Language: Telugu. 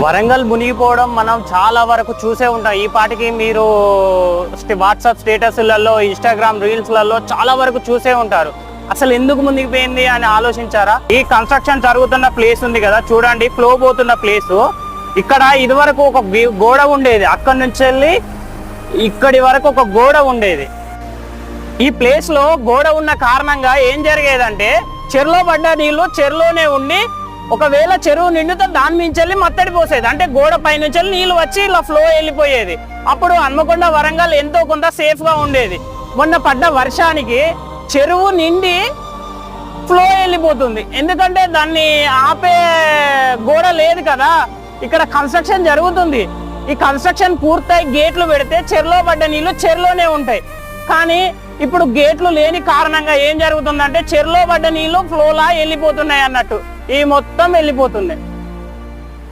వరంగల్ మునిగిపోవడం మనం చాలా వరకు చూసే ఉంటాం. ఈ పాటికి మీరు వాట్సాప్ స్టేటస్లలో, ఇన్స్టాగ్రామ్ రీల్స్లలో చాలా వరకు చూసే ఉంటారు. అసలు ఎందుకు మునిగిపోయింది అని ఆలోచించారా? ఈ కన్స్ట్రక్షన్ జరుగుతున్న ప్లేస్ ఉంది కదా, చూడండి, ఫ్లో పోతున్న ప్లేస్. ఇక్కడ ఇదివరకు ఒక గోడ ఉండేది, అక్కడి నుంచి వెళ్ళి ఇక్కడి వరకు ఒక గోడ ఉండేది. ఈ ప్లేస్ లో గోడ ఉన్న కారణంగా ఏం జరిగేదంటే, చెరువులో పడ్డ నీళ్లు చెరువులోనే ఉండి, ఒకవేళ చెరువు నిండితే దాని నుంచి వెళ్ళి మత్తడి పోసేది, అంటే గోడ పై నుంచి వెళ్ళి నీళ్లు వచ్చి ఇలా ఫ్లో వెళ్ళిపోయేది. అప్పుడు హన్మకొండ వరంగల్ ఎంతో కొంత సేఫ్ గా ఉండేది. మొన్న పడ్డ వర్షానికి చెరువు నిండి ఫ్లో వెళ్ళిపోతుంది, ఎందుకంటే దాన్ని ఆపే గోడ లేదు కదా. ఇక్కడ కన్స్ట్రక్షన్ జరుగుతుంది, ఈ కన్స్ట్రక్షన్ పూర్తయి గేట్లు పెడితే చెరువులో పడ్డ నీళ్లు చెరువులోనే ఉంటాయి. కానీ ఇప్పుడు గేట్లు లేని కారణంగా ఏం జరుగుతుందంటే, చెరువులో పడ్డ నీళ్లు ఫ్లోలా వెళ్ళిపోతున్నాయి అన్నట్టు, ఈ మొత్తం వెళ్ళిపోతుంది.